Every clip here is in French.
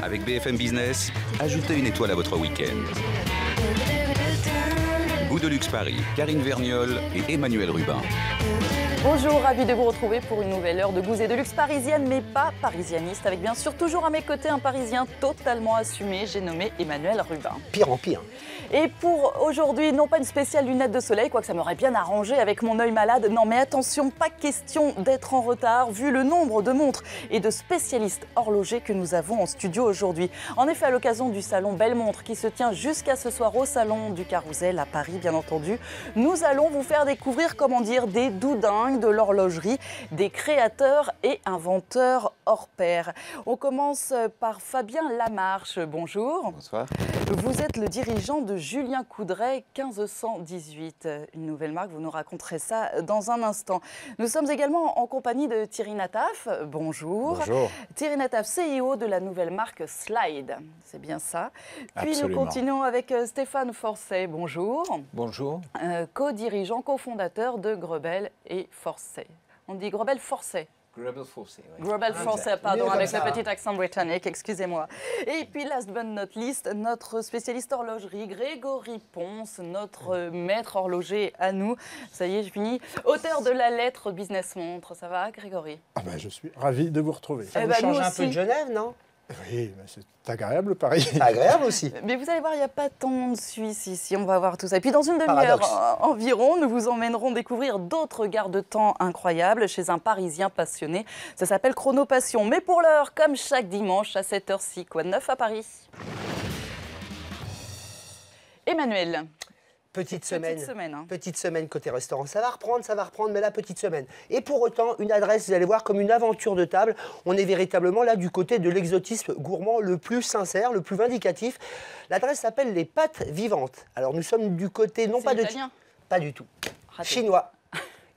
Avec BFM Business, ajoutez une étoile à votre week-end. Goût de luxe Paris, Karine Vergnol et Emmanuel Rubin. Bonjour, ravi de vous retrouver pour une nouvelle heure de goûts et de luxe parisienne, mais pas parisianiste, avec bien sûr toujours à mes côtés un Parisien totalement assumé, j'ai nommé Emmanuel Rubin. Pire en pire. Et pour aujourd'hui, non pas une spéciale lunette de soleil, quoique ça m'aurait bien arrangé avec mon œil malade, non mais attention, pas question d'être en retard, vu le nombre de montres et de spécialistes horlogers que nous avons en studio aujourd'hui. En effet, à l'occasion du salon Belle Montre, qui se tient jusqu'à ce soir au salon du Carrousel à Paris, bien entendu, nous allons vous faire découvrir, comment dire, des doudingues de l'horlogerie, des créateurs et inventeurs hors pair. On commence par Fabien Lamarche. Bonjour. Bonsoir. Vous êtes le dirigeant de Julien Coudray 1518, une nouvelle marque. Vous nous raconterez ça dans un instant. Nous sommes également en compagnie de Thierry Nataf. Bonjour. Bonjour. Thierry Nataf, CEO de la nouvelle marque Slide. C'est bien ça. Puis Absolument. nous continuons avec Stéphane Forcet. Bonjour. Bonjour. Co-dirigeant, cofondateur de Grebel et Forcet. On dit Grebel Forcet. Grebel Forcet. Oui. Grebel Forcet, pardon, Mieux avec comme le ça. petit accent britannique, excusez-moi. Et puis, last but not least, notre spécialiste horlogerie, Grégory Ponce, notre maître horloger à nous. Ça y est, je finis. Auteur de la lettre Business Montre. Ça va, Grégory? Je suis ravi de vous retrouver. Ça Eh vous ben, change nous un aussi. peu de Genève, non? Oui, mais c'est agréable Paris. C'est agréable aussi. Mais vous allez voir, il n'y a pas tant de Suisse ici, on va voir tout ça. Et puis dans une Paradoxe. demi-heure environ, nous vous emmènerons découvrir d'autres garde-temps incroyables chez un Parisien passionné. Ça s'appelle Chronopassion. Mais pour l'heure, comme chaque dimanche à 7h06, quoi de neuf à Paris? Emmanuel. Petite semaine. Hein. Petite semaine côté restaurant. Ça va reprendre, mais la petite semaine. Et pour autant, une adresse, vous allez voir, comme une aventure de table. On est véritablement là du côté de l'exotisme gourmand le plus sincère, le plus vindicatif. L'adresse s'appelle les Pâtes Vivantes. Alors nous sommes du côté, non C'est pas de... italien? Pas du tout. Raté. Chinois.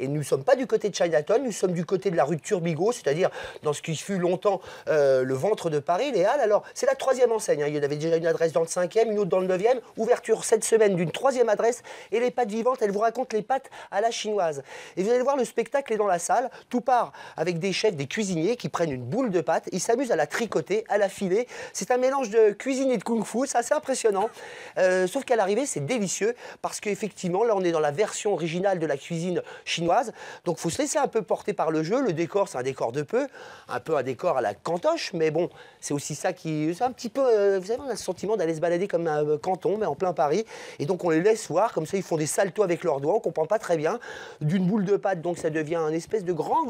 Et nous ne sommes pas du côté de Chinatown, nous sommes du côté de la rue de Turbigo, c'est-à-dire dans ce qui fut longtemps le ventre de Paris, les Halles. Alors, c'est la troisième enseigne, hein. Il y en avait déjà une adresse dans le 5e, une autre dans le 9e. Ouverture cette semaine d'une troisième adresse. Et les pâtes vivantes, elles vous racontent les pâtes à la chinoise. Et vous allez voir, le spectacle est dans la salle. Tout part avec des chefs, des cuisiniers qui prennent une boule de pâte. Ils s'amusent à la tricoter, à la filer. C'est un mélange de cuisine et de kung-fu, c'est assez impressionnant. Sauf qu'à l'arrivée, c'est délicieux parce qu'effectivement, là, on est dans la version originale de la cuisine chinoise. Donc, il faut se laisser un peu porter par le jeu. Le décor, c'est un décor de peu, un peu un décor à la cantoche, mais bon, c'est aussi ça qui... C'est un petit peu... vous savez, on a le sentiment d'aller se balader comme un canton, mais en plein Paris. Et donc, on les laisse voir, comme ça, ils font des saltos avec leurs doigts, on ne comprend pas très bien. D'une boule de pâte, donc, ça devient un espèce de grand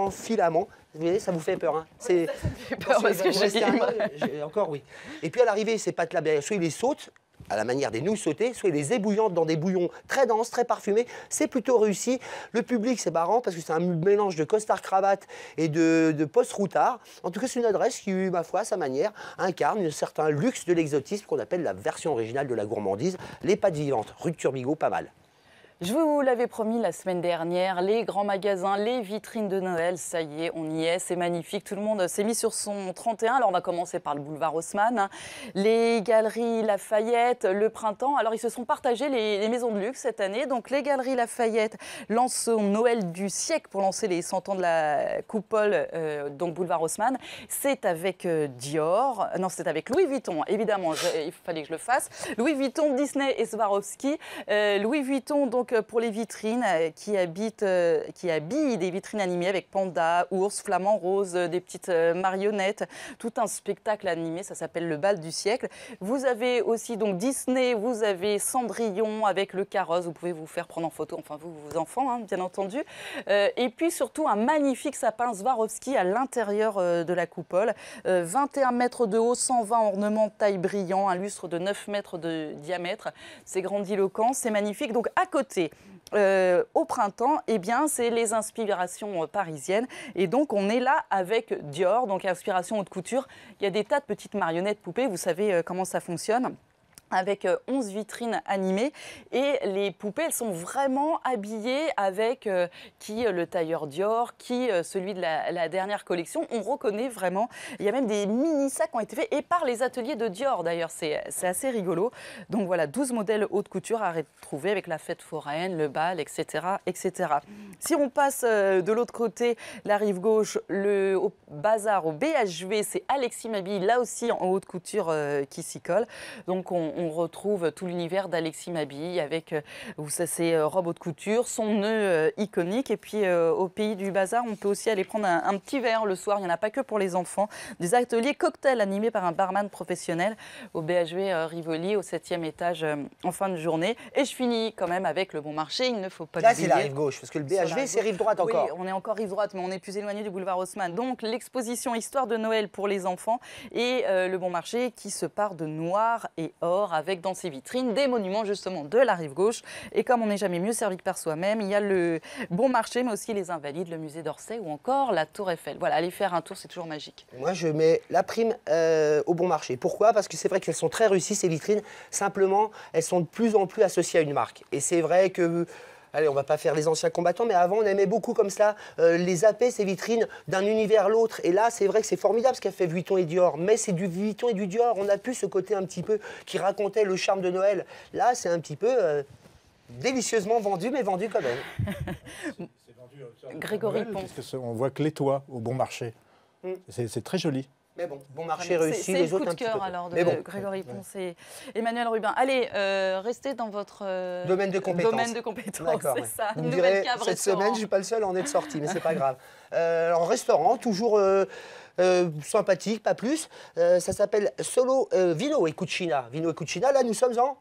filament. Vous voyez, ça vous fait peur, hein? C'est... Ça me fait peur parce que j'ai... Encore, oui. Et puis, à l'arrivée, ces pâtes-là, soit ils les sautent, à la manière des nouilles sautées, soit les ébouillantes dans des bouillons très denses, très parfumés. C'est plutôt réussi. Le public, c'est marrant parce que c'est un mélange de costard-cravate et de post-routard. En tout cas, c'est une adresse qui, ma foi, à sa manière, incarne un certain luxe de l'exotisme qu'on appelle la version originale de la gourmandise. Les pâtes vivantes, rue de Turbigo, pas mal. Je vous l'avais promis la semaine dernière, les grands magasins, les vitrines de Noël, ça y est, on y est, c'est magnifique. Tout le monde s'est mis sur son 31. Alors on va commencer par le boulevard Haussmann, hein. Les galeries Lafayette, le printemps. Alors ils se sont partagés les maisons de luxe cette année. Donc les galeries Lafayette lancent son Noël du siècle pour lancer les 100 ans de la coupole, donc boulevard Haussmann. C'est avec Dior, non c'est avec Louis Vuitton, évidemment, il fallait que je le fasse. Louis Vuitton, Disney et Swarovski. Louis Vuitton, donc pour les vitrines qui habillent des vitrines animées avec panda, ours, flamant rose, des petites marionnettes, tout un spectacle animé, ça s'appelle le bal du siècle. Vous avez aussi donc Disney, vous avez Cendrillon avec le carrosse, vous pouvez vous faire prendre en photo, enfin vous, vos enfants, hein, bien entendu. Et puis surtout un magnifique sapin Swarovski à l'intérieur de la coupole, 21 mètres de haut, 120 ornements taille brillant, un lustre de 9 mètres de diamètre, c'est grandiloquent, c'est magnifique. Donc à côté, au printemps, eh bien, c'est les inspirations parisiennes. Et donc, on est là avec Dior, donc inspiration haute couture. Il y a des tas de petites marionnettes poupées, vous savez comment ça fonctionne. avec 11 vitrines animées et les poupées, elles sont vraiment habillées avec qui le tailleur Dior, qui celui de la dernière collection. On reconnaît vraiment, il y a même des mini-sacs qui ont été faits et par les ateliers de Dior d'ailleurs, c'est assez rigolo. Donc voilà, 12 modèles haute couture à retrouver avec la fête foraine, le bal, etc. etc. Si on passe de l'autre côté, la rive gauche, au bazar, au BHV, c'est Alexis Mabille, là aussi en haute couture qui s'y colle. Donc on retrouve tout l'univers d'Alexis Mabille avec ses robes haute couture, son nœud iconique. Et puis au pays du bazar, on peut aussi aller prendre un petit verre le soir. Il n'y en a pas que pour les enfants. Des ateliers cocktails animés par un barman professionnel au BHV Rivoli, au 7e étage en fin de journée. Et je finis quand même avec le Bon Marché. Il ne faut pas Là, l'oublier. c'est la rive gauche, parce que le BHV, c'est rive droite encore. Oui, on est encore rive droite, mais on est plus éloigné du boulevard Haussmann. Donc l'exposition Histoire de Noël pour les enfants et le Bon Marché qui se part de noir et or avec dans ses vitrines des monuments justement de la rive gauche. Et comme on n'est jamais mieux servi que par soi-même, il y a le Bon Marché, mais aussi les Invalides, le musée d'Orsay ou encore la Tour Eiffel. Voilà, aller faire un tour, c'est toujours magique. Moi, je mets la prime au Bon Marché. Pourquoi? Parce que c'est vrai qu'elles sont très réussies, ces vitrines. Simplement, elles sont de plus en plus associées à une marque. Et c'est vrai que... Allez, on va pas faire les anciens combattants, mais avant, on aimait beaucoup comme ça les zapper, ces vitrines, d'un univers à l'autre. Et là, c'est vrai que c'est formidable ce qu'a fait Vuitton et Dior. Mais c'est du Vuitton et du Dior. On a pu ce côté un petit peu qui racontait le charme de Noël. Là, c'est un petit peu délicieusement vendu, mais vendu quand même. Grégory Pons. Parce qu'on voit que les toits au Bon Marché. C'est très joli. Mais bon, Bon Marché réussi, les autres un petit peu. C'est le coup de cœur alors de Mais bon. Grégory Pons et Emmanuel Rubin. Allez, restez dans votre domaine de compétences. C'est Ouais. ça. Vous me Nouvelle direz, cave cette restaurant. semaine, je suis pas le seul à en être sorti, mais c'est pas grave. Alors, restaurant, toujours sympathique, pas plus. Ça s'appelle Solo Vino e Cucina. Vino e Cucina, là, nous sommes en...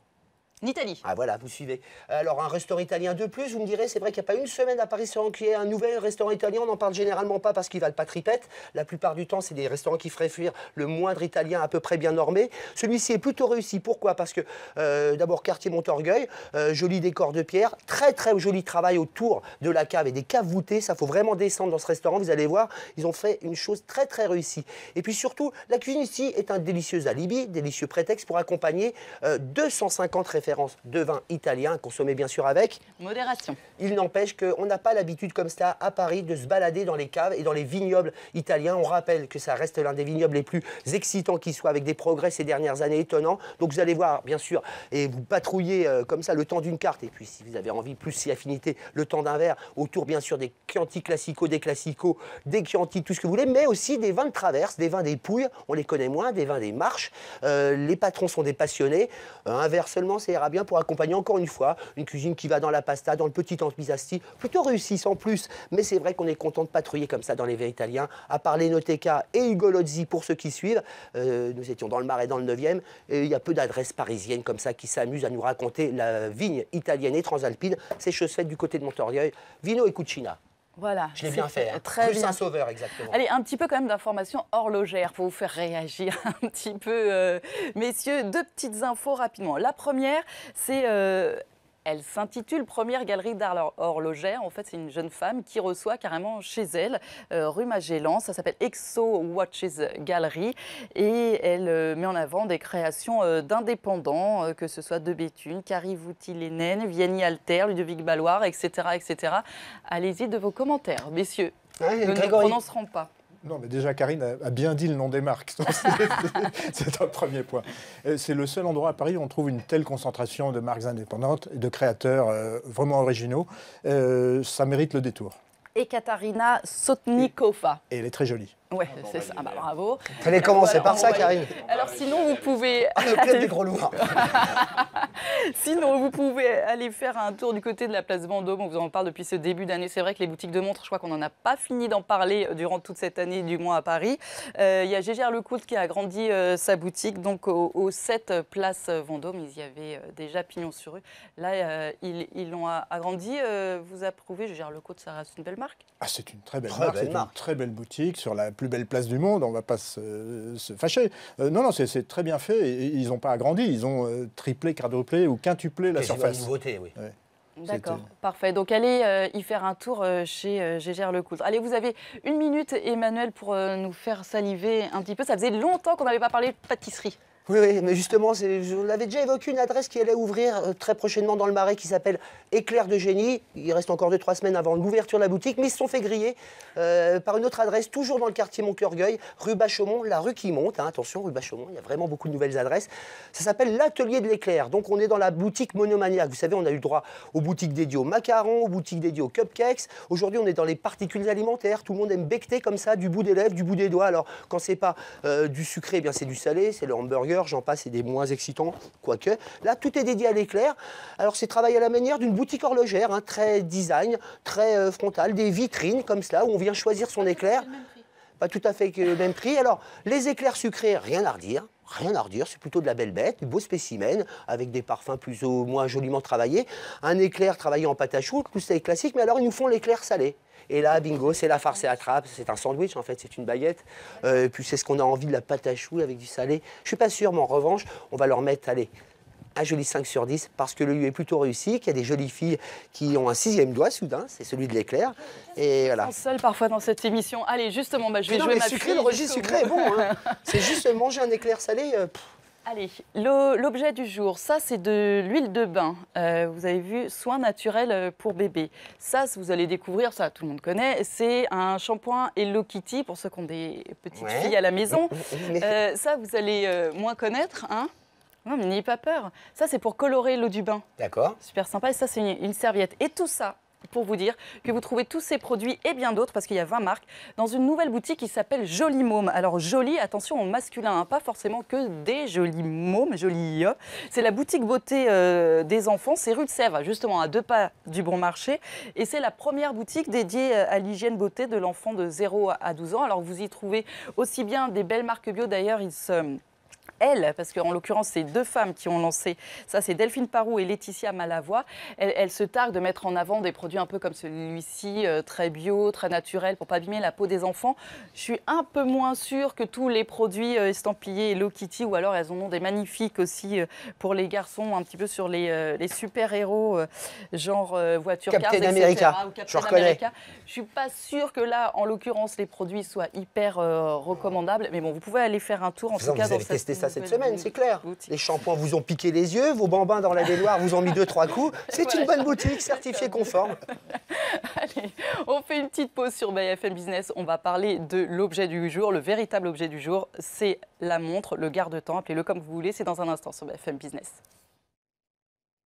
L'Italie. Ah voilà, vous suivez. Alors un restaurant italien de plus, vous me direz, c'est vrai qu'il n'y a pas une semaine à Paris sans qu'il y ait un nouvel restaurant italien, on n'en parle généralement pas parce qu'ils ne valent pas tripette. La plupart du temps, c'est des restaurants qui feraient fuir le moindre italien à peu près bien normé. Celui-ci est plutôt réussi. Pourquoi? Parce que d'abord, quartier Montorgueil, joli décor de pierre, très très joli travail autour de la cave et des caves voûtées. Ça, faut vraiment descendre dans ce restaurant, vous allez voir, ils ont fait une chose très très réussie. Et puis surtout, la cuisine ici est un délicieux alibi, délicieux prétexte pour accompagner 250 références de vin italien, consommé bien sûr avec modération. Il n'empêche qu'on n'a pas l'habitude comme ça à Paris de se balader dans les caves et dans les vignobles italiens. On rappelle que ça reste l'un des vignobles les plus excitants qui soit, avec des progrès ces dernières années étonnants. Donc vous allez voir, bien sûr, et vous patrouillez comme ça le temps d'une carte. Et puis si vous avez envie, plus si affinité, le temps d'un verre, autour bien sûr des Chianti Classico, des Chianti, tout ce que vous voulez, mais aussi des vins de traverse, des vins des Pouilles, on les connaît moins, des vins des Marches. Les patrons sont des passionnés. Un verre seulement, ça ira bien pour accompagner encore une fois une cuisine qui va dans la pasta, dans le petit antisasti, plutôt réussi sans plus. Mais c'est vrai qu'on est content de patrouiller comme ça dans les vins italiens. À part l'Enoteca et Ugo Lozzi pour ceux qui suivent, nous étions dans le Marais, dans le 9e, et il y a peu d'adresses parisiennes comme ça qui s'amusent à nous raconter la vigne italienne et transalpine. C'est chose faite du côté de Montorgueil, Vino e Cucina. Voilà. Je l'ai bien fait. Hein. Très Rue bien. Saint-Sauveur, exactement. Allez, un petit peu quand même d'informations horlogères pour vous faire réagir un petit peu. Messieurs, deux petites infos rapidement. La première, c'est... elle s'intitule Première galerie d'art horlogère. En fait, c'est une jeune femme qui reçoit carrément chez elle, rue Magellan. Ça s'appelle Exo Watches Gallery. Et elle met en avant des créations d'indépendants, que ce soit de Béthune, Carrie Vouty-Lénen, Vianney Alter, Ludovic Balloire, etc., etc. Allez-y de vos commentaires, messieurs. Ouais, Nous ne Grégory. prononcerons pas. Non, mais déjà, Karine a bien dit le nom des marques. C'est un premier point. C'est le seul endroit à Paris où on trouve une telle concentration de marques indépendantes et de créateurs vraiment originaux. Ça mérite le détour. Et Katarina Sotnikova. Et elle est très jolie. Ouais, c'est ça. Ah bah, bravo. Fallait commencer Voilà, par ça, on va- Karine. Alors sinon, vous pouvez... Le club des gros lourds. Sinon, vous pouvez aller faire un tour du côté de la place Vendôme. On vous en parle depuis ce début d'année. C'est vrai que les boutiques de montres, je crois qu'on n'en a pas fini d'en parler durant toute cette année, du moins à Paris. Il y a Gégère Lecoultre qui a agrandi sa boutique. Donc au 7 place Vendôme, ils y avaient déjà pignon sur rue. Là, ils l'ont agrandi. Vous approuvez, Gégère Lecoultre, ça reste une belle marque? Ah, c'est une très belle Très marque, belle c'est une marque. très belle boutique sur la plus belle place du monde, on ne va pas se fâcher. Non, c'est très bien fait, et ils n'ont pas agrandi, ils ont triplé, quadruplé ou quintuplé la C'est une surface. nouveauté, oui. Ouais. D'accord, C'était- parfait. Donc allez y faire un tour chez Gégère Lecoultre. Allez, vous avez une minute, Emmanuel, pour nous faire saliver un petit peu. Ça faisait longtemps qu'on n'avait pas parlé de pâtisserie. Oui, oui, mais justement, je l'avais déjà évoqué une adresse qui allait ouvrir très prochainement dans le Marais qui s'appelle Éclair de Génie. Il reste encore 2-3 semaines avant l'ouverture de la boutique, mais ils se sont fait griller par une autre adresse, toujours dans le quartier Montorgueil, rue Bachaumont, la rue qui monte. Hein, attention, rue Bachaumont, il y a vraiment beaucoup de nouvelles adresses. Ça s'appelle l'Atelier de l'Éclair. Donc on est dans la boutique monomaniaque. Vous savez, on a eu le droit aux boutiques dédiées aux macarons, aux boutiques dédiées aux cupcakes. Aujourd'hui, on est dans les particules alimentaires. Tout le monde aime becqueter comme ça, du bout des lèvres, du bout des doigts. Alors, quand c'est pas du sucré, eh bien c'est du salé, c'est le hamburger. J'en passe, c'est des moins excitants, quoique. Là, tout est dédié à l'éclair. Alors, c'est travaillé à la manière d'une boutique horlogère, hein, très design, très frontale, des vitrines comme cela, où on vient choisir son éclair. Pas tout à fait le même prix. Alors, les éclairs sucrés, rien à redire. Rien à redire, c'est plutôt de la belle bête, du beau spécimen, avec des parfums plus ou moins joliment travaillés. Un éclair travaillé en pâte à choux, tout ça est classique, mais alors ils nous font l'éclair salé. Et là, bingo, c'est la farce et attrape, c'est un sandwich en fait, c'est une baguette. Puis c'est ce qu'on a envie, de la pâte à choux avec du salé. Je suis pas sûr, mais en revanche, on va leur mettre, allez, un joli 5 sur 10 parce que le lieu est plutôt réussi, qu'il y a des jolies filles qui ont un 6e doigt soudain, c'est celui de l'éclair. Et voilà. Seul parfois dans cette émission. Allez, justement, je vais non, jouer mais ma sucré, fille le registre sucré est bon. Hein. C'est juste manger un éclair salé. Allez, l'objet du jour, ça c'est de l'huile de bain. Vous avez vu, soin naturel pour bébé. Ça, vous allez découvrir, ça tout le monde connaît, c'est un shampoing Hello Kitty pour ceux qui ont des petites filles à la maison. Ça, vous allez moins connaître, hein. Non, mais n'ayez pas peur. Ça, c'est pour colorer l'eau du bain. D'accord. Super sympa. Et ça, c'est une serviette. Et tout ça, pour vous dire que vous trouvez tous ces produits et bien d'autres, parce qu'il y a 20 marques, dans une nouvelle boutique qui s'appelle Jolie Môme. Alors, jolie, attention, en masculin, hein, pas forcément que des jolis mômes, jolis. C'est la boutique beauté des enfants. C'est rue de Sèvres, justement, à 2 pas du Bon Marché. Et c'est la première boutique dédiée à l'hygiène beauté de l'enfant de 0 à 12 ans. Alors, vous y trouvez aussi bien des belles marques bio. D'ailleurs, parce qu'en l'occurrence, c'est 2 femmes qui ont lancé ça, c'est Delphine Parou et Laetitia Malavoie. Elles se targuent de mettre en avant des produits un peu comme celui-ci, très bio, très naturel, pour ne pas abîmer la peau des enfants. Je suis un peu moins sûre que tous les produits estampillés Hello Kitty, ou alors elles en ont des magnifiques aussi pour les garçons, un petit peu sur les super-héros, genre voiture Cars, Captain etc. America, Ou Captain je reconnais. America. Je suis pas sûre que là, en l'occurrence, les produits soient hyper recommandables. Mais bon, vous pouvez aller faire un tour, en tout cas, vous avez testé ça cette semaine, c'est clair. Boutique. Les shampoings vous ont piqué les yeux, vos bambins dans la baignoire vous ont mis 2-3 coups. C'est une bonne boutique, certifiée conforme. Allez, on fait une petite pause sur BFM Business. On va parler de l'objet du jour. Le véritable objet du jour, c'est la montre, le garde-temps. Appelez-le comme vous voulez. C'est dans un instant sur BFM Business.